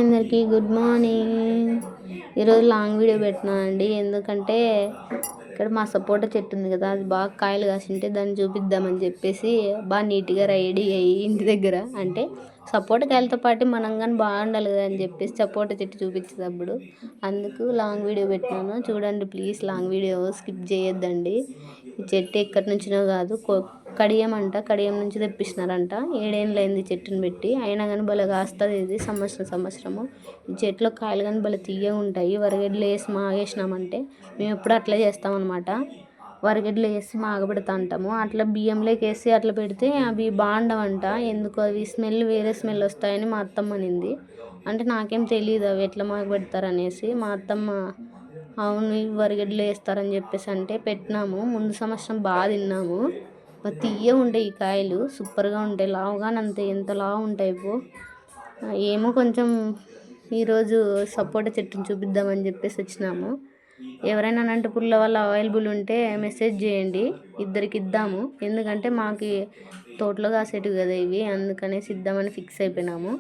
అందరికీ good morning. ఈరోజు long video పెట్టినానండి, ఎందుకంటే ఇక్కడ మా సపోటా చెట్టు ఉంది కదా, అది బాగా కాయలు కాసింటే దాన్ని చూపిద్దామని చెప్పేసి బాగా నీట్గా రెడీ అయ్యి ఇంటి దగ్గర, అంటే సపోటా కాయలతో పాటు మనం కానీ బాగుండాలి కదా అని చెప్పేసి సపోటా చెట్టు చూపించేటప్పుడు అందుకు లాంగ్ వీడియో పెట్టినాను. చూడండి ప్లీజ్, లాంగ్ వీడియో స్కిప్ చేయొద్దండి. ఈ చెట్టు ఎక్కడి నుంచినో కాదు, కడియం నుంచి తెప్పించినారంట. 7 ఏళ్ళు అయింది చెట్టుని పెట్టి, అయినా కానీ భలే కాస్తుంది ఇది సంవత్సరము. ఈ చెట్లో కాయలు కానీ భలే తీయగా ఉంటాయి. వరగడ్డలు వేసి మాగేసినామంటే మేము ఎప్పుడు అట్లా చేస్తామన్నమాట. వరగడ్డలు వేసి మాగబెడతా అంటాము, అట్లా బియ్యంలోకి వేసి అట్లా పెడితే అవి బాగుండవంట. ఎందుకు అవి స్మెల్, వేరే స్మెల్ వస్తాయని మా అత్తమ్మ అనింది. అంటే నాకేం తెలియదు అవి ఎట్లా మాగబెడతారనేసి. మా అత్తమ్మ అవును వరగడ్డలు వేస్తారని చెప్పేసి అంటే పెట్టినాము. ముందు సంవత్సరం బాగా తిన్నాము. తీయ ఉంటాయి ఈ కాయలు, సూపర్గా ఉంటాయి. లావుగానంతే, ఎంత లావు ఉంటాయి ఏమో. కొంచెం ఈరోజు సపోటా చెట్టుని చూపిద్దామని చెప్పేసి వచ్చినాము. ఎవరైనా అనంతపూర్లో వాళ్ళు అవైలబుల్ ఉంటే మెసేజ్ చేయండి, ఇద్దరికి ఇద్దాము. ఎందుకంటే మాకు తోటలో కాసేటివి కదా ఇవి, అందుకనేసి ఇద్దామని ఫిక్స్ అయిపోయినాము.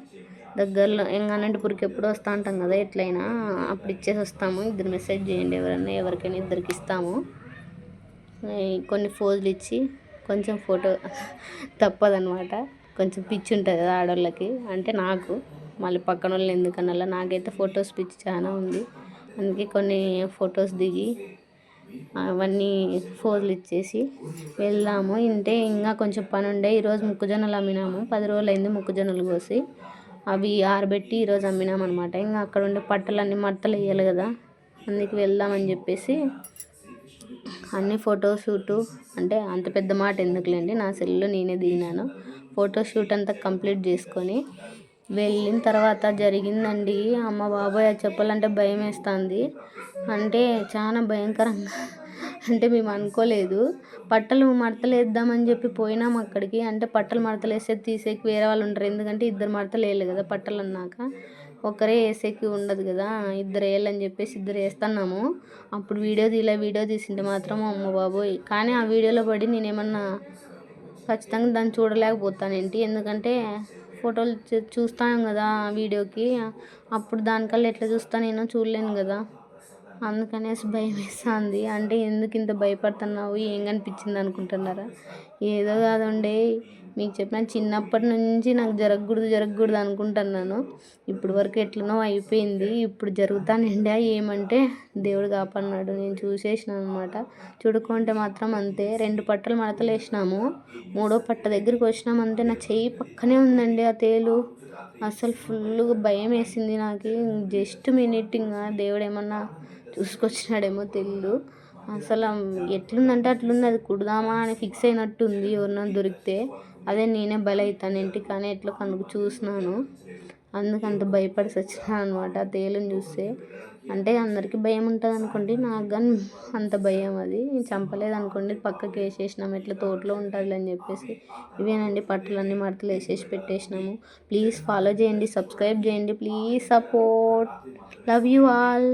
దగ్గరలో అనంతపూర్కి ఎప్పుడు వస్తూ ఉంటాం కదా, ఎట్లయినా అప్పుడు ఇచ్చేసి వస్తాము. ఇద్దరు మెసేజ్ చేయండి, ఎవరికైనా ఇద్దరికి ఇస్తాము. కొన్ని ఫోజులు ఇచ్చి కొంచెం ఫోటో తప్పదనమాట. కొంచెం పిచ్చి ఉంటుంది కదా ఆడవాళ్ళకి, అంటే నాకు, మళ్ళీ పక్కన వాళ్ళు ఎందుకనలా. నాకైతే ఫొటోస్ పిచ్చి చాలా ఉంది, అందుకే కొన్ని ఫొటోస్ దిగి అవన్నీ ఫోజులు ఇచ్చేసి వెళ్దాము. ఇంకా కొంచెం పని ఉండే. ఈరోజు మొక్కజొన్నలు అమ్మినాము. 10 రోజులు అయింది మొక్కజొన్నలు కోసి, అవి ఆరబెట్టి ఈరోజు అమ్మినామన్నమాట. ఇంకా అక్కడ ఉండే పట్టలన్నీ మడతలు వేయాలి కదా, అందుకే వెళ్దామని చెప్పేసి అన్ని ఫోటోషూటు, అంటే అంత పెద్ద మాట ఎందుకులేండి, నా సెల్లో నేనే దిగినాను. ఫోటోషూట్ అంతా కంప్లీట్ చేసుకొని వెళ్ళిన తర్వాత జరిగిందండి, అమ్మ బాబాయ్ అది చెప్పాలంటే భయం వేస్తుంది. అంటే చాలా భయంకరంగా, అంటే మేము అనుకోలేదు. పట్టలు మడతలు వేద్దామని చెప్పి పోయినాం అక్కడికి. అంటే పట్టలు మడతలు వేసేది తీసేకి వేరే వాళ్ళు ఉంటారు, ఎందుకంటే 2 మడతలు వేయాలి కదా పట్టలు అన్నాక. ఒకరే వేసేకి ఉండదు కదా, 2 వేయాలని చెప్పేసి 2 వేస్తున్నాము. అప్పుడు వీడియో తీసింటే మాత్రం అమ్మ బాబోయ్. కానీ ఆ వీడియోలో పడి నేనేమన్నా ఖచ్చితంగా దాన్ని చూడలేకపోతానేంటి, ఎందుకంటే ఫోటోలు చూస్తాను కదా వీడియోకి, అప్పుడు దానికల్లా ఎట్లా చూస్తా నేను చూడలేను కదా, అందుకనేసి భయం వేస్తుంది. అంటే ఎందుకు ఇంత భయపడుతున్నావు, ఏం కనిపించింది అనుకుంటున్నారా? ఏదో కాదండి, మీకు చెప్పిన చిన్నప్పటి నుంచి నాకు జరగకూడదు అనుకుంటున్నాను. ఇప్పుడు వరకు ఎట్లనో అయిపోయింది, ఇప్పుడు జరుగుతానండి. ఏమంటే దేవుడు కాపాడినాడు, నేను చూసేసినాను అనమాట. చూడుకుంటే మాత్రం అంతే. 2 పట్టలు మడతలు వేసినాము, 3వ పట్ట దగ్గరికి వచ్చినామంటే నా చెయ్యి పక్కనే ఉందండి ఆ తేలు. అసలు ఫుల్గా భయం వేసింది నాకు. జస్ట్ మినిట్, ఇంకా దేవుడు ఏమన్నా చూసుకొచ్చినాడేమో తెలియదు. అసలు ఎట్లుందంటే అట్లుంది, అది కుడదామా అని ఫిక్స్ అయినట్టుంది. ఎవరన్నా దొరికితే అదే నేనే బలవుతానేంటి, కానీ ఎట్లా కనుక చూసినాను, అందుకంత భయపడి వచ్చినాను అనమాట తేలుని చూస్తే. అంటే అందరికీ భయం ఉంటుంది అనుకోండి, నాకు కానీ అంత భయం. అది చంపలేదు అనుకోండి, పక్కకి వేసేసినాము, ఎట్లా తోటలో ఉంటుంది అని చెప్పేసి. ఇవేనండి పట్టలన్నీ మడతలు వేసేసి పెట్టేసినాము. ప్లీజ్ ఫాలో చేయండి, సబ్స్క్రైబ్ చేయండి, please support. Love you all.